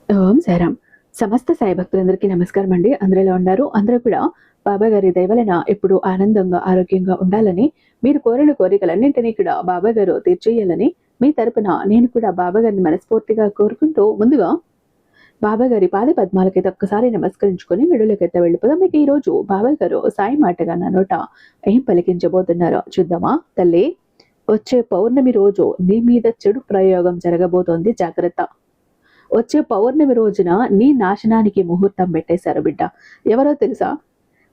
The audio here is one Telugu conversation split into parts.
ఓం సాయిరాం. సమస్త సాయి భక్తులందరికీ నమస్కారం అండి. అందరూ ఎలా ఉన్నారు? అందరూ కూడా బాబా గారి దయ వలన ఎప్పుడూ ఆనందంగా, ఆరోగ్యంగా ఉండాలని, మీరు కోరిన కోరికలన్నింటినీ కూడా బాబా గారు తీర్చేయాలని మీ తరపున నేను కూడా బాబా గారిని మనస్ఫూర్తిగా కోరుకుంటూ, ముందుగా బాబా గారి పాద పద్మాలకైతే ఒక్కసారి నమస్కరించుకొని వీడియోలోకైతే వెళ్ళిపోదాం. మీకు ఈరోజు బాబా గారు సాయి మాటగా నా నోట ఏం పలికించబోతున్నారో చూద్దామా? తల్లి, వచ్చే పౌర్ణమి రోజు నీ మీద చెడు ప్రయోగం జరగబోతోంది, జాగ్రత్త. వచ్చే పౌర్ణమి రోజున నీ నాశనానికి ముహూర్తం పెట్టేశారు బిడ్డ. ఎవరో తెలుసా?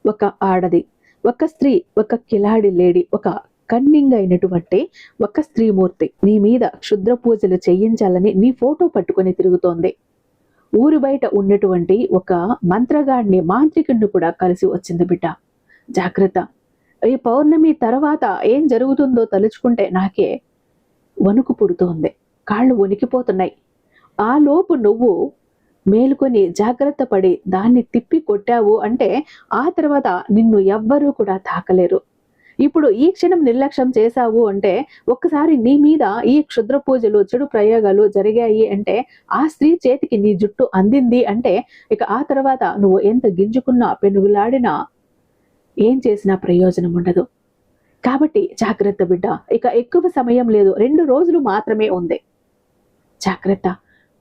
ఒక ఆడది, ఒక స్త్రీ, ఒక కిలాడి లేడీ, ఒక కన్నింగ్ అయినటువంటి ఒక స్త్రీమూర్తి నీ మీద క్షుద్ర పూజలు చేయించాలని నీ ఫోటో పట్టుకొని తిరుగుతోంది. ఊరు బయట ఉన్నటువంటి ఒక మంత్రగాడిని, మాంత్రికుడిని కూడా కలిసి వచ్చింది బిడ్డ. జాగ్రత్త. ఈ పౌర్ణమి తర్వాత ఏం జరుగుతుందో తలుచుకుంటే నాకే వణుకు పుడుతోంది, కాళ్ళు వణికిపోతున్నాయి. ఆ లోపు నువ్వు మేలుకొని జాగ్రత్త పడి దాన్ని తిప్పి కొట్టావు అంటే ఆ తర్వాత నిన్ను ఎవ్వరూ కూడా తాకలేరు. ఇప్పుడు ఈ క్షణం నిర్లక్ష్యం చేశావు అంటే, ఒక్కసారి నీ మీద ఈ క్షుద్ర పూజలు, చెడు ప్రయోగాలు జరిగాయి అంటే, ఆ స్త్రీ చేతికి నీ జుట్టు అందింది అంటే, ఇక ఆ తర్వాత నువ్వు ఎంత గింజుకున్నా, పెనుగులాడినా, ఏం చేసినా ప్రయోజనం ఉండదు. కాబట్టి జాగ్రత్త బిడ్డ. ఇక ఎక్కువ సమయం లేదు, 2 రోజులు మాత్రమే ఉంది. జాగ్రత్త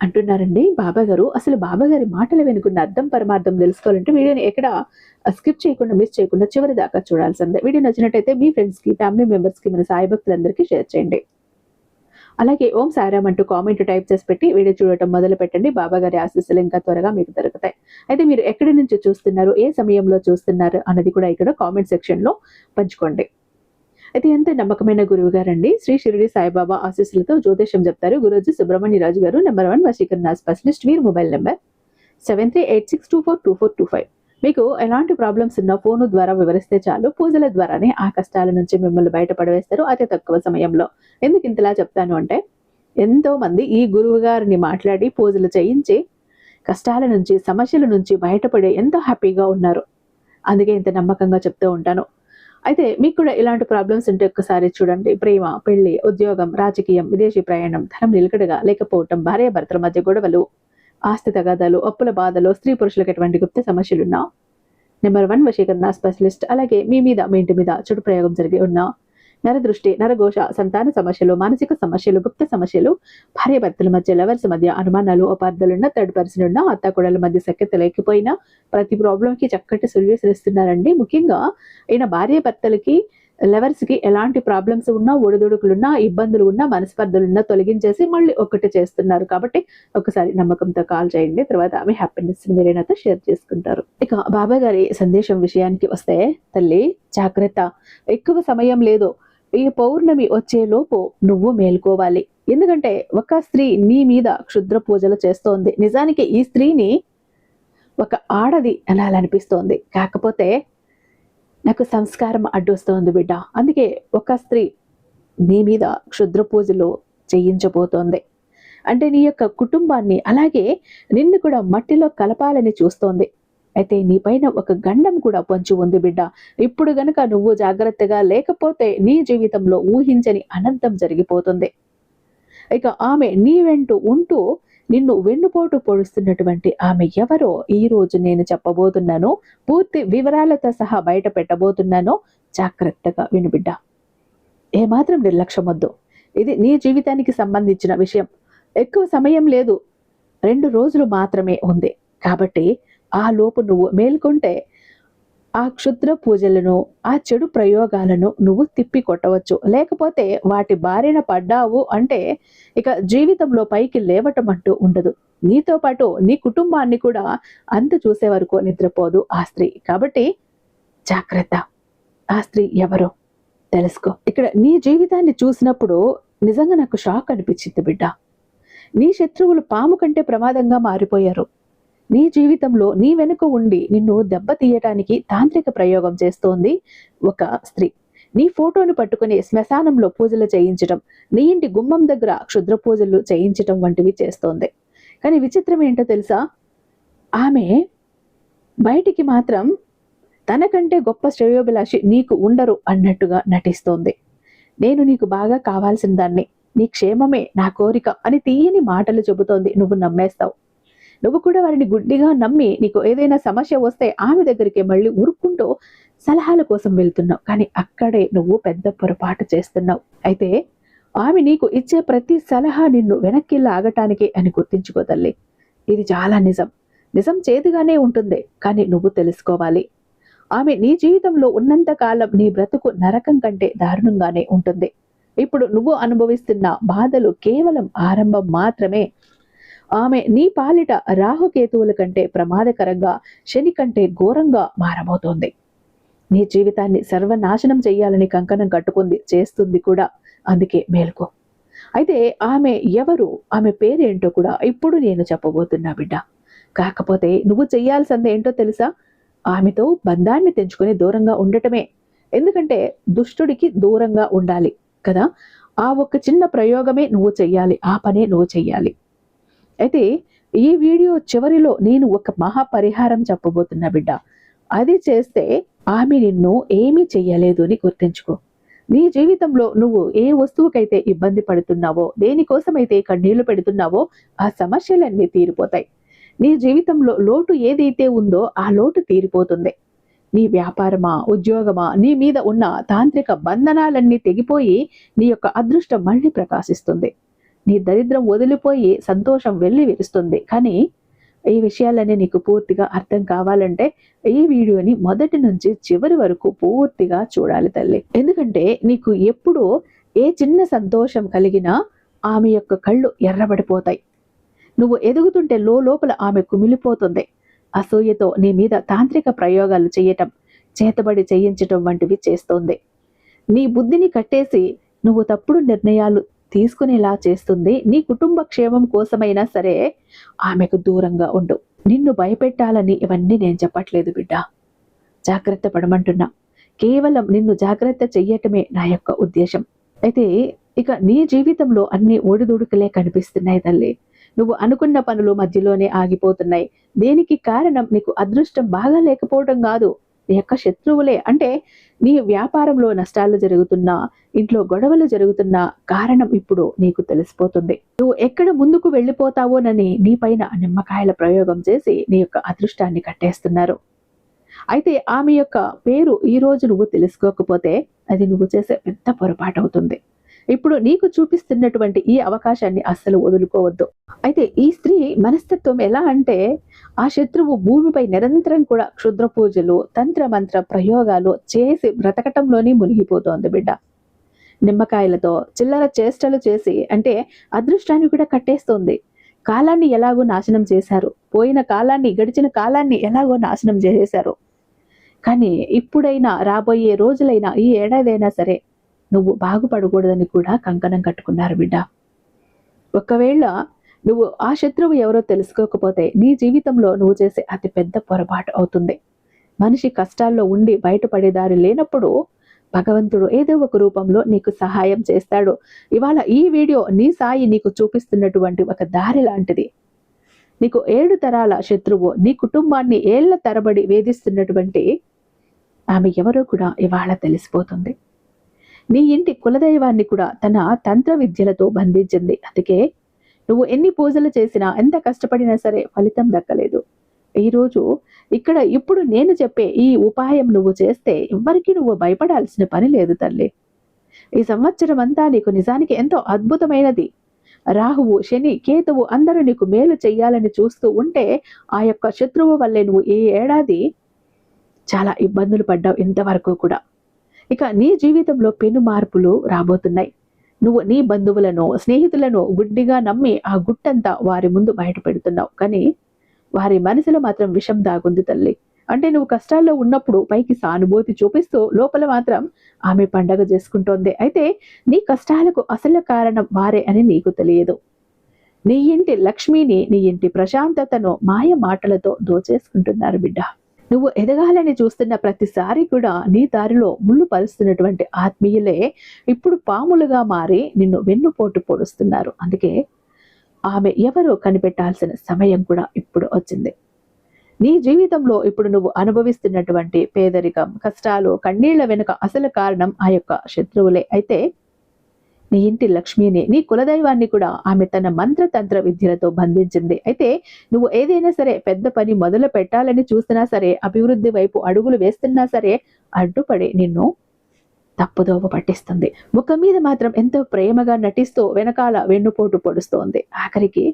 అంటున్నారండి బాబా గారు. అసలు బాబా గారి మాటలు వెనుకున్న అర్థం పరమార్థం తెలుసుకోవాలంటే వీడియోని ఎక్కడ స్కిప్ చేయకుండా, మిస్ చేయకుండా చివరి దాకా చూడాల్సిందే. వీడియో నచ్చినట్టయితే మీ ఫ్రెండ్స్ కి, ఫ్యామిలీ మెంబర్స్ కి, మన సాయి భక్తులందరికీ షేర్ చేయండి. అలాగే ఓం సాయిరామ్ అంటూ కామెంట్ టైప్ చేసి పెట్టి వీడియో చూడటం మొదలు పెట్టండి. బాబా గారి ఆశీస్సులు ఇంకా త్వరగా మీకు దొరుకుతాయి. అయితే మీరు ఎక్కడి నుంచి చూస్తున్నారు, ఏ సమయంలో చూస్తున్నారు అన్నది కూడా ఇక్కడ కామెంట్ సెక్షన్ లో పంచుకోండి. అయితే ఎంత నమ్మకమైన గురువు గారండి. శ్రీ షిరిడి సాయిబాబా ఆశీస్సులతో జ్యోతిషం చెప్తారు గురూజీ సుబ్రహ్మణ్యరాజు గారు. #1 వశీకరణ స్పెషలిస్ట్. వీరి మొబైల్ నెంబర్ 7386242425. మీకు ఎలాంటి ప్రాబ్లమ్స్ ఉన్నా ఫోను ద్వారా వివరిస్తే చాలు, పూజల ద్వారానే ఆ కష్టాల నుంచి మిమ్మల్ని బయటపడవేస్తారు అతి తక్కువ సమయంలో. ఎందుకు ఇంతలా చెప్తాను అంటే, ఎంతో మంది ఈ గురువు గారిని మాట్లాడి పూజలు చేయించి కష్టాల నుంచి, సమస్యల నుంచి బయటపడే ఎంతో హ్యాపీగా ఉన్నారు. అందుకే ఇంత నమ్మకంగా చెప్తూ ఉంటాను. అయితే మీకు కూడా ఇలాంటి ప్రాబ్లమ్స్ ఉంటే ఒక్కసారి చూడండి. ప్రేమ, పెళ్లి, ఉద్యోగం, రాజకీయం, విదేశీ ప్రయాణం, ధనం నిలకడగా లేకపోవటం, భార్యాభర్తల మధ్య గొడవలు, ఆస్తి తగాదాలు, అప్పుల బాధలు, స్త్రీ పురుషులకు ఎటువంటి గుప్త సమస్యలున్నా #1 వశీకరణ స్పెషలిస్ట్. అలాగే మీ ఇంటి మీద చెడు ప్రయోగం జరిగి ఉన్న నరదృష్టి, నరఘోష, సంతాన సమస్యలు, మానసిక సమస్యలు, గుప్త సమస్యలు, భార్యాభర్తల మధ్య, లవర్స్ మధ్య అనుమానాలు, అపార్థాలున్న, థర్డ్ పర్సన్ ఉన్న, అత్తాకోడల మధ్య సఖ్యత లేకపోయినా ప్రతి ప్రాబ్లంకి చక్కటి సొల్యూషన్ ఇస్తున్నారండి. ముఖ్యంగా ఈయన భార్యాభర్తలకి, లవర్స్ కి ఎలాంటి ప్రాబ్లమ్స్ ఉన్నా, ఒడిదుడుకులున్నా, ఇబ్బందులు ఉన్నా, మనస్పర్ధలున్నా తొలగించేసి మళ్ళీ ఒకటి చేస్తున్నారు. కాబట్టి ఒకసారి నమ్మకంతో కాల్ చేయండి. తర్వాత మీ హ్యాపీనెస్ ని మీరేనాతో షేర్ చేసుకుంటారు. ఇక బాబా గారి సందేశం విషయానికి వస్తే, తల్లి జాగ్రత్త, ఎక్కువ సమయం లేదు. ఈ పౌర్ణమి వచ్చేలోపు నువ్వు మేల్కోవాలి. ఎందుకంటే ఒక స్త్రీ నీ మీద క్షుద్ర పూజలు చేస్తోంది. నిజానికి ఈ స్త్రీని ఒక ఆడది అనాలనిపిస్తోంది, కాకపోతే నాకు సంస్కారం అడ్డొస్తోంది బిడ్డ. అందుకే ఒక స్త్రీ నీ మీద క్షుద్ర పూజలు చేయించబోతోంది. అంటే నీ యొక్క కుటుంబాన్ని, అలాగే నిన్ను కూడా మట్టిలో కలపాలని చూస్తోంది. అయితే నీ పైన ఒక గండం కూడా పొంచి ఉంది బిడ్డ. ఇప్పుడు గనుక నువ్వు జాగ్రత్తగా లేకపోతే నీ జీవితంలో ఊహించని అనర్థం జరిగిపోతుంది. ఇక ఆమె నీ వెంట ఉంటూ నిన్ను వెన్నుపోటు పొడుస్తున్నటువంటి ఆమె ఎవరో ఈ రోజు నేను చెప్పబోతున్నాను. పూర్తి వివరాలతో సహా బయట పెట్టబోతున్నాను. జాగ్రత్తగా విను బిడ్డ. ఏమాత్రం నిర్లక్ష్యం వద్దు. ఇది నీ జీవితానికి సంబంధించిన విషయం. ఎక్కువ సమయం లేదు, 2 రోజులు మాత్రమే ఉంది. కాబట్టి ఆ లోపు నువ్వు మేల్కొంటే ఆ క్షుద్ర పూజలను, ఆ చెడు ప్రయోగాలను నువ్వు తిప్పి కొట్టవచ్చు. లేకపోతే వాటి బారిన పడ్డావు అంటే ఇక జీవితంలో పైకి లేవటం అంటూ ఉండదు. నీతో పాటు నీ కుటుంబాన్ని కూడా అంత చూసే వరకు నిద్రపోదు ఆ స్త్రీ. కాబట్టి జాగ్రత్త. ఆ స్త్రీ ఎవరో తెలుసుకో. ఇక్కడ నీ జీవితాన్ని చూసినప్పుడు నిజంగా నాకు షాక్ అనిపించింది బిడ్డ. నీ శత్రువులు పాము కంటే ప్రమాదంగా మారిపోయారు. నీ జీవితంలో నీ వెనుక ఉండి నిన్ను దెబ్బతీయటానికి తాంత్రిక ప్రయోగం చేస్తోంది ఒక స్త్రీ. నీ ఫోటోను పట్టుకుని శ్మశానంలో పూజలు చేయించటం, నీ ఇంటి గుమ్మం దగ్గర క్షుద్ర పూజలు చేయించటం వంటివి చేస్తోంది. కానీ విచిత్రం ఏంటో తెలుసా? ఆమె బయటికి మాత్రం తనకంటే గొప్ప శ్రేయోభిలాషి నీకు ఉండరు అన్నట్టుగా నటిస్తోంది. నేను నీకు బాగా కావాల్సిన దాన్ని, నీ క్షేమమే నా కోరిక అని తీయని మాటలు చెబుతోంది. నువ్వు నమ్మేస్తావు. నువ్వు కూడా వారిని గుడ్డిగా నమ్మి నీకు ఏదైనా సమస్య వస్తే ఆమె దగ్గరికి మళ్ళీ ఉరుక్కుంటూ సలహాల కోసం వెళ్తున్నావు. కానీ అక్కడే నువ్వు పెద్ద పొరపాటు చేస్తున్నావు. అయితే ఆమె నీకు ఇచ్చే ప్రతి సలహా నిన్ను వెనక్కి లాగటానికి అని గుర్తించుకో తల్లి. ఇది చాలా నిజం. నిజం చేదుగానే ఉంటుంది, కానీ నువ్వు తెలుసుకోవాలి. ఆమె నీ జీవితంలో ఉన్నంత కాలం నీ బ్రతుకు నరకం కంటే దారుణంగానే ఉంటుంది. ఇప్పుడు నువ్వు అనుభవిస్తున్న బాధలు కేవలం ఆరంభం మాత్రమే. ఆమె నీ పాలిట రాహుకేతువుల కంటే ప్రమాదకరంగా, శని కంటే ఘోరంగా మారబోతోంది. నీ జీవితాన్ని సర్వనాశనం చెయ్యాలని కంకణం కట్టుకుంది, చేస్తుంది కూడా. అందుకే మేల్కో. అయితే ఆమె ఎవరు, ఆమె పేరేంటో కూడా ఇప్పుడు నేను చెప్పబోతున్నా బిడ్డ. కాకపోతే నువ్వు చెయ్యాల్సింది ఏంటో తెలుసా? ఆమెతో బంధాన్ని తెంచుకొని దూరంగా ఉండటమే. ఎందుకంటే దుష్టుడికి దూరంగా ఉండాలి కదా. ఆ ఒక్క చిన్న ప్రయోగమే నువ్వు చెయ్యాలి, ఆ పనే నువ్వు చెయ్యాలి. అయితే ఈ వీడియో చివరిలో నేను ఒక మహా పరిహారం చెప్పబోతున్నా బిడ్డ. అది చేస్తే ఆమె నిన్ను ఏమీ చెయ్యలేదు అని గుర్తించుకో. నీ జీవితంలో నువ్వు ఏ వస్తువుకైతే ఇబ్బంది పడుతున్నావో, దేనికోసమైతే కన్నీళ్లు పెడుతున్నావో ఆ సమస్యలన్నీ తీరిపోతాయి. నీ జీవితంలో లోటు ఏదైతే ఉందో ఆ లోటు తీరిపోతుంది. నీ వ్యాపారమా, ఉద్యోగమా, నీ మీద ఉన్న తాంత్రిక బంధనాలన్నీ తెగిపోయి నీ యొక్క అదృష్టం మళ్ళీ ప్రకాశిస్తుంది. నీ దరిద్రం వదిలిపోయి సంతోషం వెళ్ళి విరుస్తుంది. కానీ ఈ విషయాలన్నీ నీకు పూర్తిగా అర్థం కావాలంటే ఈ వీడియోని మొదటి నుంచి చివరి వరకు పూర్తిగా చూడాలి తల్లి. ఎందుకంటే నీకు ఎప్పుడు ఏ చిన్న సంతోషం కలిగినా ఆమె యొక్క కళ్ళు ఎర్రబడిపోతాయి. నువ్వు ఎదుగుతుంటే లోపల ఆమె కుమిలిపోతుంది. అసూయతో నీ మీద తాంత్రిక ప్రయోగాలు చేయటం, చేతబడి చేయించటం వంటివి చేస్తోంది. నీ బుద్ధిని కట్టేసి నువ్వు తప్పుడు నిర్ణయాలు తీసుకునేలా చేస్తుంది. నీ కుటుంబ క్షేమం కోసమైనా సరే ఆమెకు దూరంగా ఉండు. నిన్ను భయపెట్టాలని ఇవన్నీ నేను చెప్పట్లేదు బిడ్డ. జాగ్రత్త పడమంటున్నా. కేవలం నిన్ను జాగ్రత్త చెయ్యటమే నా యొక్క ఉద్దేశం. అయితే ఇక నీ జీవితంలో అన్ని ఒడిదుడుకులే కనిపిస్తున్నాయి తల్లి. నువ్వు అనుకున్న పనులు మధ్యలోనే ఆగిపోతున్నాయి. దేనికి కారణం నీకు అదృష్టం బాగా లేకపోవడం కాదు, నీ యొక్క శత్రువులే. అంటే నీ వ్యాపారంలో నష్టాలు జరుగుతున్నా, ఇంట్లో గొడవలు జరుగుతున్నా కారణం ఇప్పుడు నీకు తెలిసిపోతుంది. నువ్వు ఎక్కడ ముందుకు వెళ్ళిపోతావోనని నీ పైన నిమ్మకాయల ప్రయోగం చేసి నీ యొక్క అదృష్టాన్ని కట్టేస్తున్నారు. అయితే ఆమె యొక్క పేరు ఈ రోజు నువ్వు తెలుసుకోకపోతే అది నువ్వు చేసే పెద్ద పొరపాటు అవుతుంది. ఇప్పుడు నీకు చూపిస్తున్నటువంటి ఈ అవకాశాన్ని అస్సలు వదులుకోవద్దు. అయితే ఈ స్త్రీ మనస్తత్వం ఎలా అంటే, ఆ శత్రువు భూమిపై నిరంతరం కూడా క్షుద్ర పూజలు, తంత్ర మంత్ర ప్రయోగాలు చేసి బ్రతకటంలోనే మునిగిపోతోంది బిడ్డ. నిమ్మకాయలతో చిల్లర చేష్టలు చేసి అంటే అదృష్టాన్ని కూడా కట్టేస్తోంది. కాలాన్ని ఎలాగో నాశనం చేశారు. పోయిన కాలాన్ని, గడిచిన కాలాన్ని ఎలాగో నాశనం చేసేశారు. కానీ ఇప్పుడైనా, రాబోయే రోజులైనా, ఈ ఏడాదైనా సరే నువ్వు బాగుపడకూడదని కూడా కంకణం కట్టుకున్నారు బిడ్డ. ఒకవేళ నువ్వు ఆ శత్రువు ఎవరో తెలుసుకోకపోతే నీ జీవితంలో నువ్వు చేసే అతి పెద్ద పొరపాటు అవుతుంది. మనిషి కష్టాల్లో ఉండి బయటపడేదారి లేనప్పుడు భగవంతుడు ఏదో ఒక రూపంలో నీకు సహాయం చేస్తాడు. ఇవాళ ఈ వీడియో నీ సాయి నీకు చూపిస్తున్నటువంటి ఒక దారి లాంటిది. నీకు 7 తరాల శత్రువు, నీ కుటుంబాన్ని ఏళ్ల తరబడి వేధిస్తున్నటువంటి ఆమె ఎవరో కూడా ఇవాళ తెలిసిపోతుంది. నీ ఇంటి కులదైవాన్ని కూడా తన తంత్ర విద్యలతో బంధించింది. అందుకే నువ్వు ఎన్ని పూజలు చేసినా, ఎంత కష్టపడినా సరే ఫలితం దక్కలేదు. ఈరోజు ఇక్కడ ఇప్పుడు నేను చెప్పే ఈ ఉపాయం నువ్వు చేస్తే ఎవ్వరికీ నువ్వు భయపడాల్సిన పని లేదు తల్లి. ఈ సంవత్సరం అంతా నీకు నిజానికి ఎంతో అద్భుతమైనది. రాహువు, శని, కేతువు అందరూ నీకు మేలు చెయ్యాలని చూస్తూ ఉంటే ఆ యొక్క శత్రువు వల్లే నువ్వు ఈ ఏడాది చాలా ఇబ్బందులు పడ్డావు ఇంతవరకు కూడా. ఇక నీ జీవితంలో పెను మార్పులు రాబోతున్నాయి. నువ్వు నీ బంధువులను, స్నేహితులను గుడ్డిగా నమ్మి ఆ గుట్టంతా వారి ముందు బయట పెడుతున్నావు. కానీ వారి మనసులో మాత్రం విషం దాగుంది తల్లి. అంటే నువ్వు కష్టాల్లో ఉన్నప్పుడు పైకి సానుభూతి చూపిస్తూ లోపల మాత్రం ఆమె పండగ చేసుకుంటోంది. అయితే నీ కష్టాలకు అసలు కారణం వారే అని నీకు తెలియదు. నీ ఇంటి లక్ష్మిని, నీ ఇంటి ప్రశాంతతను మాయ మాటలతో దోచేసుకుంటున్నారు బిడ్డ. నువ్వు ఎదగాలని చూస్తున్న ప్రతిసారి కూడా నీ దారిలో ముళ్ళు పరుస్తున్నటువంటి ఆత్మీయులే ఇప్పుడు పాములుగా మారి నిన్ను వెన్నుపోటు పొడుస్తున్నారు. అందుకే ఆమె ఎవరో కనిపెట్టాల్సిన సమయం కూడా ఇప్పుడు వచ్చింది. నీ జీవితంలో ఇప్పుడు నువ్వు అనుభవిస్తున్నటువంటి పేదరికం, కష్టాలు, కన్నీళ్ల వెనుక అసలు కారణం ఆ యొక్క శత్రువులే. అయితే నీ ఇంటి లక్ష్మిని, నీ కులదైవాన్ని కూడా ఆమె తన మంత్రతంత్ర విద్యలతో బంధించింది. అయితే నువ్వు ఏదైనా సరే పెద్ద పని మొదలు పెట్టాలని చూసినా సరే, అభివృద్ధి వైపు అడుగులు వేస్తున్నా సరే అడ్డుపడి నిన్ను తప్పుదోవ పట్టిస్తుంది. ముఖం మీద మాత్రం ఎంతో ప్రేమగా నటిస్తూ వెనకాల వెన్నుపోటు పొడుస్తోంది. ఆఖరికి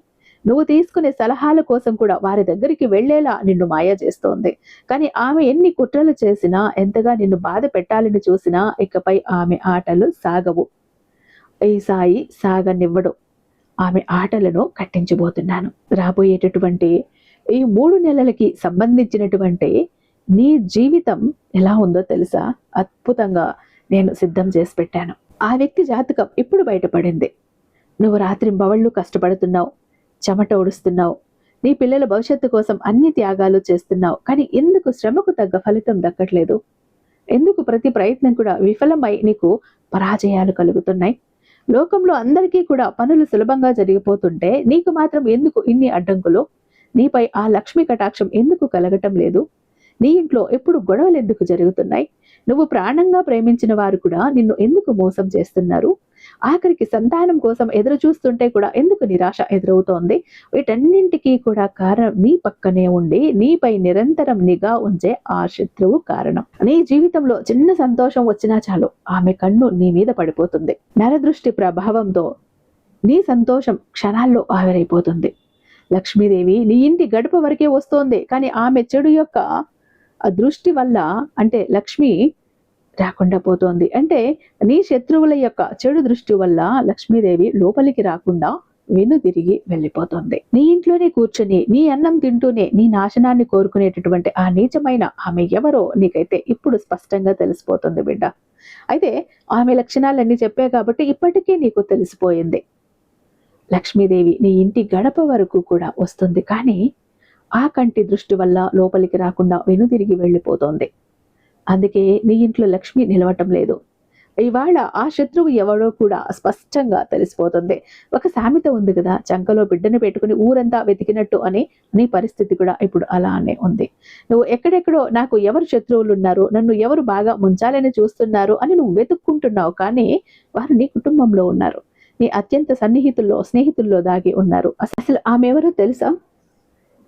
నువ్వు తీసుకునే సలహాల కోసం కూడా వారి దగ్గరికి వెళ్లేలా నిన్ను మాయ చేస్తోంది. కానీ ఆమె ఎన్ని కుట్రలు చేసినా, ఎంతగా నిన్ను బాధ పెట్టాలని చూసినా ఇకపై ఆమె ఆటలు సాగవు. ఈ సాయి సాగనివ్వడు. ఆమె ఆటలను కట్టించబోతున్నాను. రాబోయేటటువంటి ఈ 3 నెలలకి సంబంధించినటువంటి నీ జీవితం ఎలా ఉందో తెలుసా? అద్భుతంగా నేను సిద్ధం చేసి పెట్టాను. ఆ వ్యక్తి జాతకం ఇప్పుడు బయటపడింది. నువ్వు రాత్రింబవళ్ళు కష్టపడుతున్నావు, చెమట ఒడుస్తున్నావు, నీ పిల్లల భవిష్యత్తు కోసం అన్ని త్యాగాలు చేస్తున్నావు. కానీ ఎందుకు శ్రమకు తగ్గ ఫలితం దక్కట్లేదు? ఎందుకు ప్రతి ప్రయత్నం కూడా విఫలమై నీకు పరాజయాలు కలుగుతున్నాయి? లోకంలో అందరికీ కూడా పనులు సులభంగా జరిగిపోతుంటే నీకు మాత్రం ఎందుకు ఇన్ని అడ్డంకులు? నీపై ఆ లక్ష్మీ కటాక్షం ఎందుకు కలగటం లేదు? నీ ఇంట్లో ఎప్పుడు గొడవలు ఎందుకు జరుగుతున్నాయి? నువ్వు ప్రాణంగా ప్రేమించిన వారు కూడా నిన్ను ఎందుకు మోసం చేస్తున్నారు? ఆఖరికి సంతానం కోసం ఎదురు చూస్తుంటే కూడా ఎందుకు నిరాశ ఎదురవుతోంది? వీటన్నింటికీ కూడా కారణం నీ పక్కనే ఉండి నీపై నిరంతరం నిఘా ఉంచే ఆ శత్రువు కారణం. నీ జీవితంలో చిన్న సంతోషం వచ్చినా చాలు ఆమె కన్ను నీ మీద పడిపోతుంది. నరదృష్టి ప్రభావంతో నీ సంతోషం క్షణాల్లో ఆవిరైపోతుంది. లక్ష్మీదేవి నీ ఇంటి గడప వరకే వస్తోంది, కానీ ఆమె చెడు యొక్క దృష్టి వల్ల అంటే లక్ష్మి రాకుండా పోతోంది. అంటే నీ శత్రువుల యొక్క చెడు దృష్టి వల్ల లక్ష్మీదేవి లోపలికి రాకుండా వెనుదిరిగి వెళ్ళిపోతుంది. నీ ఇంట్లోనే కూర్చొని నీ అన్నం తింటూనే నీ నాశనాన్ని కోరుకునేటటువంటి ఆ నీచమైన ఆమె ఎవరో నీకైతే ఇప్పుడు స్పష్టంగా తెలిసిపోతుంది బిడ్డ. అయితే ఆమె లక్షణాలన్నీ చెప్పే కాబట్టి ఇప్పటికే నీకు తెలిసిపోయింది. లక్ష్మీదేవి నీ ఇంటి గడప వరకు కూడా వస్తుంది, కానీ ఆ కంటి దృష్టి వల్ల లోపలికి రాకుండా వెనుదిరిగి వెళ్ళిపోతోంది. అందుకే నీ ఇంట్లో లక్ష్మి నిలవటం లేదు. ఇవాళ ఆ శత్రువు ఎవడో కూడా స్పష్టంగా తెలిసిపోతుంది. ఒక సామెత ఉంది కదా, చంకలో బిడ్డను పెట్టుకుని ఊరంతా వెతికినట్టు అని. నీ పరిస్థితి కూడా ఇప్పుడు అలానే ఉంది. నువ్వు ఎక్కడెక్కడో నాకు ఎవరు శత్రువులు ఉన్నారు, నన్ను ఎవరు బాగా ముంచాలని చూస్తున్నారు అని నువ్వు వెతుక్కుంటున్నావు, కానీ వారు నీ కుటుంబంలో ఉన్నారు, నీ అత్యంత సన్నిహితుల్లో స్నేహితుల్లో దాగి ఉన్నారు. అసలు ఆమె ఎవరో తెలుసా?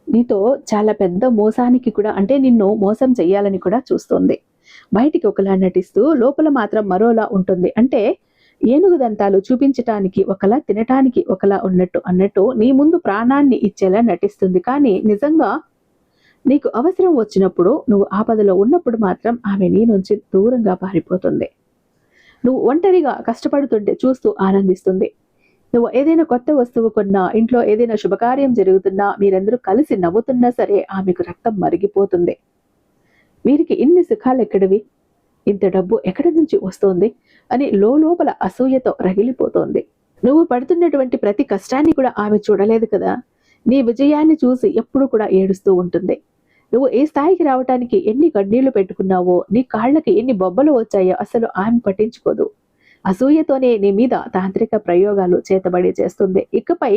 నీతో చాలా పెద్ద మోసానికి కూడా అంటే నిన్ను మోసం చెయ్యాలని కూడా చూస్తోంది. బయటికి ఒకలా నటిస్తూ లోపల మాత్రం మరోలా ఉంటుంది. అంటే ఏనుగు దంతాలు చూపించటానికి ఒకలా, తినటానికి ఒకలా అన్నట్టు నీ ముందు ప్రాణాన్ని ఇచ్చేలా నటిస్తుంది. కానీ నిజంగా నీకు అవసరం వచ్చినప్పుడు, నువ్వు ఆపదలో ఉన్నప్పుడు మాత్రం ఆమె నీ నుంచి దూరంగా పారిపోతుంది. నువ్వు ఒంటరిగా కష్టపడుతుంటే చూస్తూ ఆనందిస్తుంది. నువ్వు ఏదైనా కొత్త వస్తువు కొన్నా, ఇంట్లో ఏదైనా శుభకార్యం జరుగుతున్నా, మీరందరూ కలిసి నవ్వుతున్నా సరే ఆమెకు రక్తం మరిగిపోతుంది. వీరికి ఇన్ని సుఖాలు ఎక్కడివి, ఇంత డబ్బు ఎక్కడి నుంచి వస్తోంది అని లోపల అసూయతో రగిలిపోతోంది. నువ్వు పడుతున్నటువంటి ప్రతి కష్టాన్ని కూడా ఆమె చూడలేదు కదా. నీ విజయాన్ని చూసి ఎప్పుడు కూడా ఏడుస్తూ ఉంటుంది. నువ్వు ఏ స్థాయికి రావటానికి ఎన్ని కన్నీళ్లు పెట్టుకున్నావో, నీ కాళ్ళకి ఎన్ని బొబ్బలు వచ్చాయో అసలు ఆమె పట్టించుకోదు. అసూయతోనే నీ మీద తాంత్రిక ప్రయోగాలు చేతబడి చేస్తుంది. ఇకపై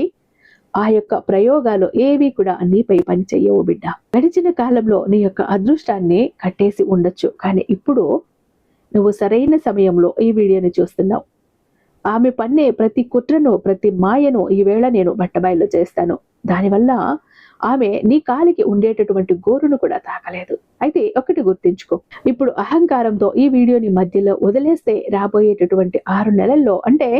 ఆ యొక్క ప్రయోగాలు ఏవి కూడా నీపై పని చెయ్యవు బిడ్డ. గడిచిన కాలంలో నీ యొక్క అదృష్టాన్ని కట్టేసి ఉండొచ్చు, కానీ ఇప్పుడు నువ్వు సరైన సమయంలో ఈ వీడియోని చూస్తున్నావు. ఆమె పన్నే ప్రతి కుట్రను, ప్రతి మాయను ఈవేళ నేను బట్టబయలు చేస్తాను. దానివల్ల ఆమె నీ కాలికి ఉండేటటువంటి గోరును కూడా తాకలేదు. అయితే ఒకటి గుర్తించుకో, ఇప్పుడు అహంకారంతో ఈ వీడియోని మధ్యలో వదిలేస్తే రాబోయేటటువంటి 6 నెలల్లో అంటే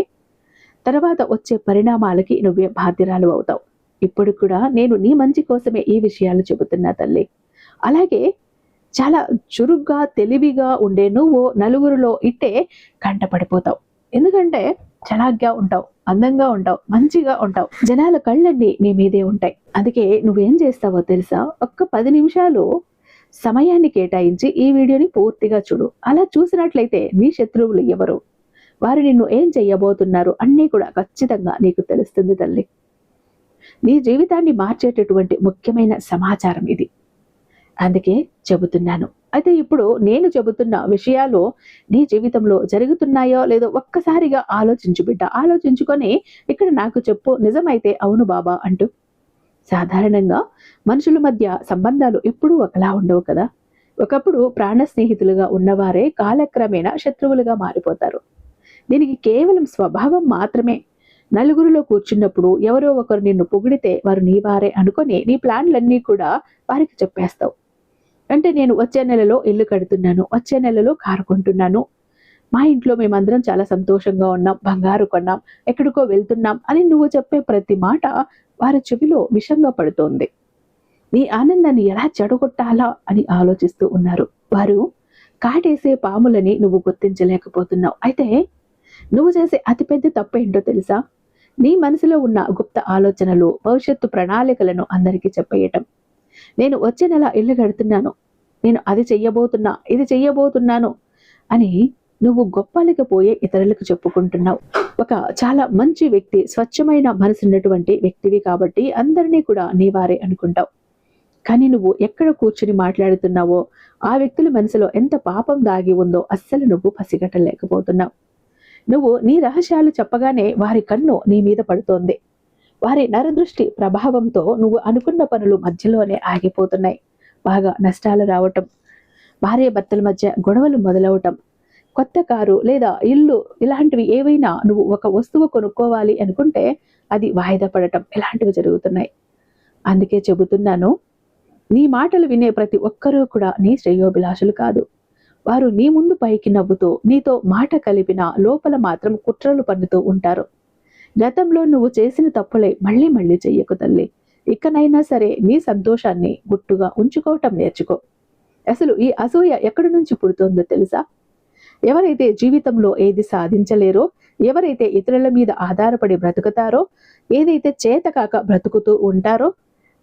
తర్వాత వచ్చే పరిణామాలకి నువ్వే బాధ్యురాలు అవుతావు. ఇప్పుడు కూడా నేను నీ మంచి కోసమే ఈ విషయాలు చెబుతున్నా తల్లి. అలాగే చాలా చురుగ్గా తెలివిగా ఉండే నువ్వు నలుగురిలో ఇట్టే కంటపడిపోతావు. ఎందుకంటే చలాగ్గా ఉంటావు, అందంగా ఉంటావు, మంచిగా ఉంటావు, జనాల కళ్ళన్నీ నీ మీదే ఉంటాయి. అందుకే నువ్వేం చేస్తావో తెలుసా? ఒక్క 10 నిమిషాలు సమయాన్ని కేటాయించి ఈ వీడియోని పూర్తిగా చూడు. అలా చూసినట్లయితే నీ శత్రువులు ఎవరు, వారు నిన్ను ఏం చెయ్యబోతున్నారు అన్నీ కూడా ఖచ్చితంగా నీకు తెలుస్తుంది తల్లి. నీ జీవితాన్ని మార్చేటటువంటి ముఖ్యమైన సమాచారం ఇది. అందుకే చెబుతున్నాను. అయితే ఇప్పుడు నేను చెబుతున్న విషయాలు నీ జీవితంలో జరుగుతున్నాయో లేదో ఒక్కసారిగా ఆలోచించు బిడ్డ. ఆలోచించుకొని ఇక్కడ నాకు చెప్పు, నిజమైతే అవును బాబా అంటూ. సాధారణంగా మనుషుల మధ్య సంబంధాలు ఎప్పుడూ ఒకలా ఉండవు కదా. ఒకప్పుడు ప్రాణ స్నేహితులుగా ఉన్నవారే కాలక్రమేణా శత్రువులుగా మారిపోతారు. దీనికి కేవలం స్వభావం మాత్రమే. నలుగురిలో కూర్చున్నప్పుడు ఎవరో ఒకరు నిన్ను పొగిడితే వారు నీ వారే అనుకొని నీ ప్లాన్లన్నీ కూడా వారికి చెప్పేస్తావు. అంటే నేను వచ్చే నెలలో ఇల్లు కడుతున్నాను, వచ్చే నెలలో కారు కొంటున్నాను, మా ఇంట్లో మేమందరం చాలా సంతోషంగా ఉన్నాం, బంగారు కొన్నాం, ఎక్కడికో వెళ్తున్నాం అని నువ్వు చెప్పే ప్రతి మాట వారి చెవిలో విషంగా పడుతోంది. నీ ఆనందాన్ని ఎలా చెడగొట్టాలా అని ఆలోచిస్తూ ఉన్నారు. వారు కాటేసే పాములని నువ్వు గుర్తించలేకపోతున్నావు. అయితే నువ్వు చేసే అతిపెద్ద తప్పు ఏంటో తెలుసా? నీ మనసులో ఉన్న గుప్త ఆలోచనలు, భవిష్యత్తు ప్రణాళికలను అందరికీ చెప్పేయటం. నేను వచ్చే నెల ఇల్లు కడుతున్నాను, నేను అది చెయ్యబోతున్నా, ఇది చెయ్యబోతున్నాను అని నువ్వు గొప్పలకి పోయే ఇతరులకు చెప్పుకుంటున్నావు. ఒక చాలా మంచి వ్యక్తి, స్వచ్ఛమైన మనసున్నటువంటి వ్యక్తివి కాబట్టి అందరినీ కూడా నీ వారే అనుకుంటావు. కానీ నువ్వు ఎక్కడ కూర్చుని మాట్లాడుతున్నావో ఆ వ్యక్తుల మనసులో ఎంత పాపం దాగి ఉందో అస్సలు నువ్వు పసిగట్టలేకపోతున్నావు. నువ్వు నీ రహస్యాలు చెప్పగానే వారి కన్ను నీ మీద పడుతోంది. వారి నరదృష్టి ప్రభావంతో నువ్వు అనుకున్న పనులు మధ్యలోనే ఆగిపోతున్నాయి. బాగా నష్టాలు రావటం, భార్య భర్తల మధ్య గొడవలు మొదలవటం, కొత్త కారు లేదా ఇల్లు ఇలాంటివి ఏవైనా నువ్వు ఒక వస్తువు కొనుక్కోవాలి అనుకుంటే అది వాయిదా పడటం, ఇలాంటివి జరుగుతున్నాయి. అందుకే చెబుతున్నాను, నీ మాటలు వినే ప్రతి ఒక్కరూ కూడా నీ శ్రేయోభిలాషులు కాదు. వారు నీ ముందు పైకి నవ్వుతూ నీతో మాట కలిపిన లోపల మాత్రం కుట్రలు పన్నుతూ ఉంటారు. గతంలో నువ్వు చేసిన తప్పులే మళ్ళీ మళ్ళీ చెయ్యకు తల్లి. ఇకనైనా సరే నీ సంతోషాన్ని గుట్టుగా ఉంచుకోవటం నేర్చుకో. అసలు ఈ అసూయ ఎక్కడి నుంచి పుడుతోందో తెలుసా? ఎవరైతే జీవితంలో ఏది సాధించలేరో, ఎవరైతే ఇతరుల మీద ఆధారపడి బ్రతుకుతారో, ఏదైతే చేతకాక బ్రతుకుతూ ఉంటారో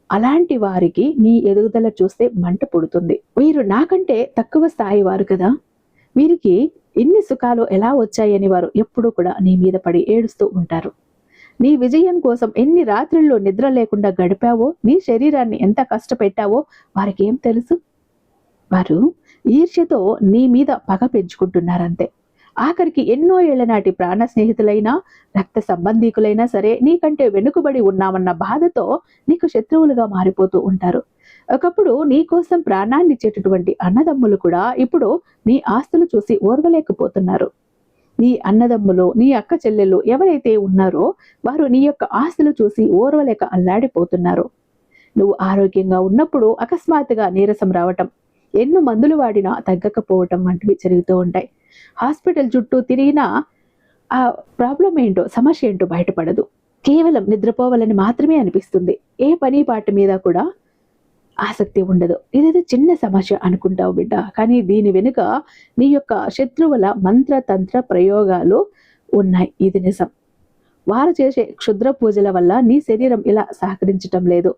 అలాంటి వారికి నీ ఎదుగుదల చూస్తే మంట పుడుతుంది. వీరు నాకంటే తక్కువ స్థాయి వారు కదా, వీరికి ఇన్ని సుఖాలు ఎలా వచ్చాయని వారు ఎప్పుడూ కూడా నీ మీద పడి ఏడుస్తూ ఉంటారు. నీ విజయం కోసం ఎన్ని రాత్రుల్లో నిద్ర లేకుండా గడిపావో, నీ శరీరాన్ని ఎంత కష్టపెట్టావో వారికి ఏం తెలుసు? వారు ఈర్ష్యతో నీ మీద పగ పెంచుకుంటున్నారంతే. ఆఖరికి ఎన్నో ఏళ్ల నాటి ప్రాణ స్నేహితులైనా, రక్త సంబంధీకులైనా సరే నీకంటే వెనుకబడి ఉన్నామన్న బాధతో నీకు శత్రువులుగా మారిపోతూ ఉంటారు. ఒకప్పుడు నీ కోసం ప్రాణాన్ని ఇచ్చేటటువంటి అన్నదమ్ములు కూడా ఇప్పుడు నీ ఆస్తులు చూసి ఓర్వలేకపోతున్నారు. నీ అన్నదమ్ములు, నీ అక్క చెల్లెళ్ళు ఎవరైతే ఉన్నారో వారు నీ యొక్క ఆస్తులు చూసి ఓర్వలేక అల్లాడిపోతున్నారు. నువ్వు ఆరోగ్యంగా ఉన్నప్పుడు అకస్మాత్తుగా నీరసం రావటం, ఎన్నో మందులు వాడినా తగ్గకపోవటం వంటివి జరుగుతూ ఉంటాయి. హాస్పిటల్ చుట్టూ తిరిగినా ఆ ప్రాబ్లం ఏంటో, సమస్య ఏంటో బయటపడదు. కేవలం నిద్రపోవాలని మాత్రమే అనిపిస్తుంది. ఏ పని పాట మీద కూడా ఆసక్తి ఉండదు. ఇదేదో చిన్న సమస్య అనుకుంటావు బిడ్డ, కానీ దీని వెనుక నీ యొక్క శత్రువుల మంత్ర తంత్ర ప్రయోగాలు ఉన్నాయి. ఇది నిజం. వారు చేసే క్షుద్ర పూజల వల్ల నీ శరీరం ఇలా సహకరించటం లేదు.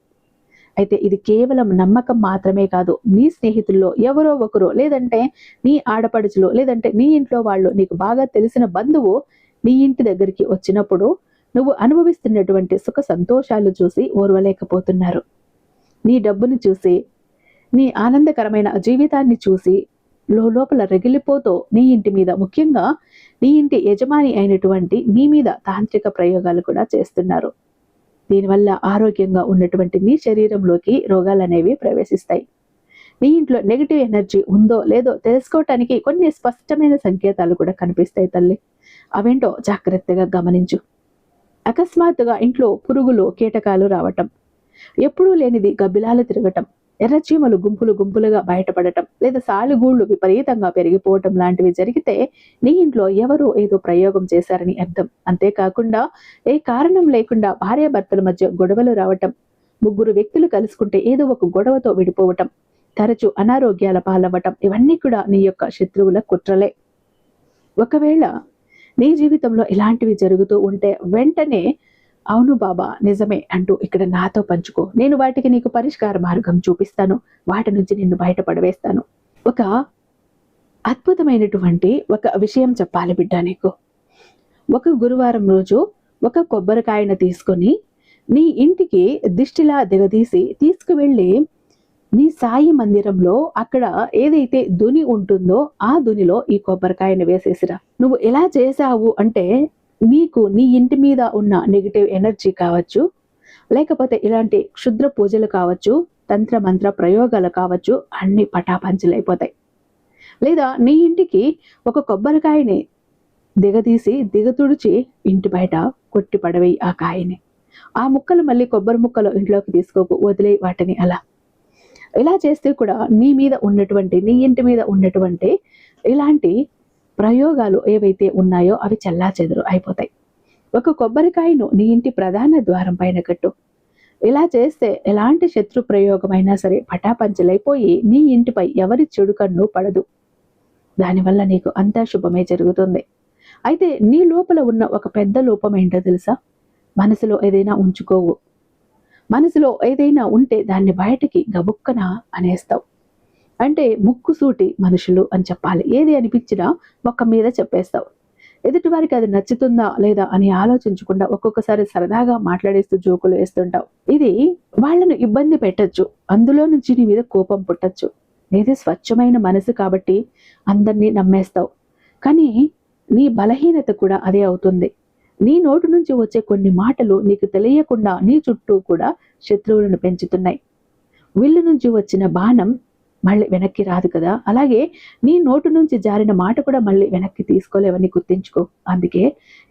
అయితే ఇది కేవలం నమ్మకం మాత్రమే కాదు. నీ స్నేహితుల్లో ఎవరో ఒకరు, లేదంటే నీ ఆడపడుచులు, లేదంటే నీ ఇంట్లో వాళ్ళు, నీకు బాగా తెలిసిన బంధువు నీ ఇంటి దగ్గరికి వచ్చినప్పుడు నువ్వు అనుభవిస్తున్నటువంటి సుఖ సంతోషాలు చూసి ఓర్వలేకపోతున్నారు. నీ డబ్బుని చూసి, నీ ఆనందకరమైన జీవితాన్ని చూసి లోపల రగిలిపోతూ నీ ఇంటి మీద, ముఖ్యంగా నీ ఇంటి యజమాని అయినటువంటి నీ మీద తాంత్రిక ప్రయోగాలు కూడా చేస్తున్నారు. దీనివల్ల ఆరోగ్యంగా ఉన్నటువంటి నీ శరీరంలోకి రోగాలు అనేవి ప్రవేశిస్తాయి. నీ ఇంట్లో నెగిటివ్ ఎనర్జీ ఉందో లేదో తెలుసుకోవటానికి కొన్ని స్పష్టమైన సంకేతాలు కూడా కనిపిస్తాయి తల్లి. అవేంటో జాగ్రత్తగా గమనించు. అకస్మాత్తుగా ఇంట్లో పురుగులు, కీటకాలు రావటం, ఎప్పుడూ లేనిది గబ్బిలాలు తిరగటం, ఎర్రచీమలు గుంపులు గుంపులుగా బయటపడటం, లేదా సాలిగూళ్లు విపరీతంగా పెరిగిపోవటం లాంటివి జరిగితే నీ ఇంట్లో ఎవరో ఏదో ప్రయోగం చేశారని అర్థం. అంతేకాకుండా ఏ కారణం లేకుండా భార్యాభర్తల మధ్య గొడవలు రావటం, ముగ్గురు వ్యక్తులు కలుసుకుంటే ఏదో ఒక గొడవతో విడిపోవటం, తరచూ అనారోగ్యాల పాలవ్వటం, ఇవన్నీ కూడా నీ యొక్క శత్రువుల కుట్రలే. ఒకవేళ నీ జీవితంలో ఇలాంటివి జరుగుతూ ఉంటే వెంటనే అవును బాబా నిజమే అంటూ ఇక్కడ నాతో పంచుకో. నేను వాటికి నీకు పరిష్కార మార్గం చూపిస్తాను. వాటి నుంచి నిన్ను బయటపడవేస్తాను. ఒక అద్భుతమైనటువంటి ఒక విషయం చెప్పాలి బిడ్డ నీకు. ఒక గురువారం రోజు ఒక కొబ్బరికాయను తీసుకొని నీ ఇంటికి దిష్టిలా దిగదీసి తీసుకువెళ్ళి నీ సాయి మందిరంలో అక్కడ ఏదైతే దుని ఉంటుందో ఆ దునిలో ఈ కొబ్బరికాయను వేసేసిరా. నువ్వు ఎలా చేసావు అంటే నీకు నీ ఇంటి మీద ఉన్న నెగిటివ్ ఎనర్జీ కావచ్చు, లేకపోతే ఇలాంటి క్షుద్ర పూజలు కావచ్చు, తంత్ర మంత్ర ప్రయోగాలు కావచ్చు, అన్ని పటాపంచలైపోతాయి. లేదా నీ ఇంటికి ఒక కొబ్బరికాయని దిగదీసి దిగతుడిచి ఇంటి బయట కొట్టి పడవేయి ఆ కాయని. ఆ ముక్కలు మళ్ళీ కొబ్బరి ముక్కలు ఇంట్లోకి తీసుకోకు, వదిలేయి వాటిని అలా. ఇలా చేస్తే కూడా నీ మీద ఉన్నటువంటి, నీ ఇంటి మీద ఉన్నటువంటి ఇలాంటి ప్రయోగాలు ఏవైతే ఉన్నాయో అవి చెల్లాచెదరు అయిపోతాయి. ఒక కొబ్బరికాయను నీ ఇంటి ప్రధాన ద్వారం పైన కట్టు. ఇలా చేస్తే ఎలాంటి శత్రు ప్రయోగమైనా సరే పటాపంచలైపోయి నీ ఇంటిపై ఎవరి చెడు కన్ను పడదు. దానివల్ల నీకు అంతా శుభమే జరుగుతుంది. అయితే నీ లోపల ఉన్న ఒక పెద్ద లోపం ఏంటో తెలుసా? మనసులో ఏదైనా ఉంచుకోవు. మనసులో ఏదైనా ఉంటే దాన్ని బయటికి గబుక్కన అనేస్తావు. అంటే ముక్కుసూటి మనుషులు అని చెప్పాలి. ఏది అనిపించినా మొక్క మీద చెప్పేస్తావు. ఎదుటివారికి అది నచ్చుతుందా లేదా అని ఆలోచించకుండా ఒక్కొక్కసారి సరదాగా మాట్లాడేస్తూ జోకులు వేస్తుంటావు. ఇది వాళ్ళను ఇబ్బంది పెట్టచ్చు. అందులో నుంచి నీ మీద కోపం పుట్టచ్చు. నీది స్వచ్ఛమైన మనసు కాబట్టి అందరినీ నమ్మేస్తావు. కానీ నీ బలహీనత కూడా అదే అవుతుంది. నీ నోటి నుంచి వచ్చే కొన్ని మాటలు నీకు తెలియకుండా నీ చుట్టూ కూడా శత్రువులను పెంచుతున్నాయి. విల్లు నుంచి వచ్చిన బాణం మళ్ళీ వెనక్కి రాదు కదా, అలాగే నీ నోటు నుంచి జారిన మాట కూడా మళ్ళీ వెనక్కి తీసుకోలేవని గుర్తించుకో. అందుకే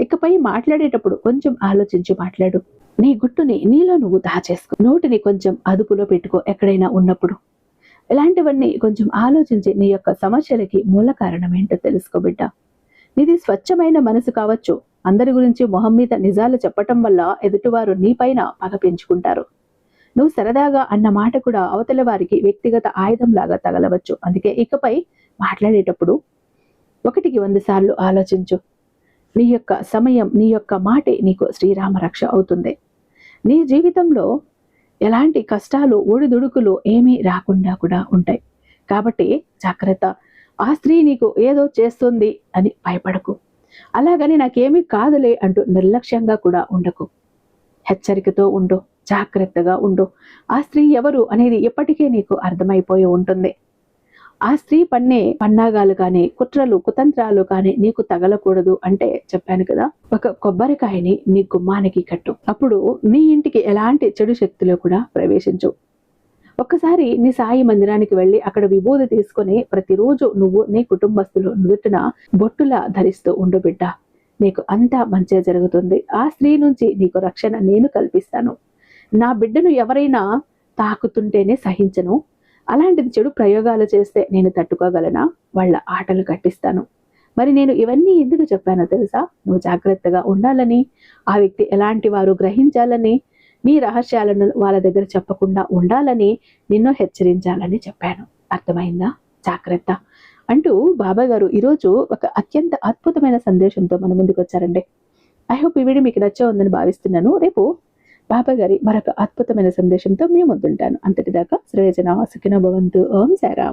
ఇకపై మాట్లాడేటప్పుడు కొంచెం ఆలోచించి మాట్లాడు. నీ గుట్టుని నీలో నువ్వు దాచేసుకో. నోటిని కొంచెం అదుపులో పెట్టుకో ఎక్కడైనా ఉన్నప్పుడు. ఇలాంటివన్నీ కొంచెం ఆలోచించి నీ యొక్క సమస్యలకి మూల కారణం ఏంటో తెలుసుకో బిడ్డ. నీది స్వచ్ఛమైన మనసు కావచ్చు. అందరి గురించి మొహం మీద నిజాలు చెప్పటం వల్ల ఎదుటివారు నీపైన పగ పెంచుకుంటారు. నువ్వు సరదాగా అన్న మాట కూడా అవతల వారికి వ్యక్తిగత ఆయుధంలాగా తగలవచ్చు. అందుకే ఇకపై మాట్లాడేటప్పుడు 1కి 100 సార్లు ఆలోచించు. నీ యొక్క సమయం, నీ యొక్క మాటే నీకు శ్రీరామ రక్ష అవుతుంది. నీ జీవితంలో ఎలాంటి కష్టాలు, ఒడిదుడుకులు ఏమీ రాకుండా కూడా ఉంటాయి. కాబట్టి జాగ్రత్త. ఆ స్త్రీ నీకు ఏదో చేస్తుంది అని భయపడకు. అలాగని నాకేమీ కాదులే అంటూ నిర్లక్ష్యంగా కూడా ఉండకు. హెచ్చరికతో ఉండు, జాగ్రత్తగా ఉండు. ఆ స్త్రీ ఎవరు అనేది ఎప్పటికీ నీకు అర్థమైపోయి ఉంటుంది. ఆ స్త్రీ పన్నే పన్నాగాలు కానీ, కుట్రలు కుతంత్రాలు కానీ నీకు తగలకూడదు అంటే చెప్పాను కదా, ఒక కొబ్బరికాయని నీ గుమ్మానికి కట్టు. అప్పుడు నీ ఇంటికి ఎలాంటి చెడు శక్తులు కూడా ప్రవేశించు. ఒక్కసారి నీ సాయి మందిరానికి వెళ్ళి అక్కడ విభూది తీసుకొని ప్రతిరోజు నువ్వు నీ కుటుంబస్తులు నుదుటిన బొట్టులా ధరిస్తూ ఉండు బిడ్డ. నీకు అంతా మంచి జరుగుతుంది. ఆ స్త్రీ నుంచి నీకు రక్షణ నేను కల్పిస్తాను. నా బిడ్డను ఎవరైనా తాకుతుంటేనే సహించను. అలాంటిది చెడు ప్రయోగాలు చేస్తే నేను తట్టుకోగలనా? వాళ్ళ ఆటలు కట్టిస్తాను. మరి నేను ఇవన్నీ ఎందుకు చెప్పానో తెలుసా? నువ్వు జాగ్రత్తగా ఉండాలని, ఆ వ్యక్తి ఎలాంటి వారు గ్రహించాలని, నీ రహస్యాలను వాళ్ళ దగ్గర చెప్పకుండా ఉండాలని, నిన్ను హెచ్చరించాలని చెప్పాను. అర్థమైందా? జాగ్రత్త అంటూ బాబా గారు ఈరోజు ఒక అత్యంత అద్భుతమైన సందేశంతో మన ముందుకు వచ్చారండి. ఐ హోప్ ఈ వీడియో మీకు నచ్చే ఉందని భావిస్తున్నాను. రేపు బాబా గారి మరొక అద్భుతమైన సందేశంతో మీ ముందుంటాను. అంతటిదాకా సర్వేజన సుఖినో భవంతు. ఓం సాయిరామ్.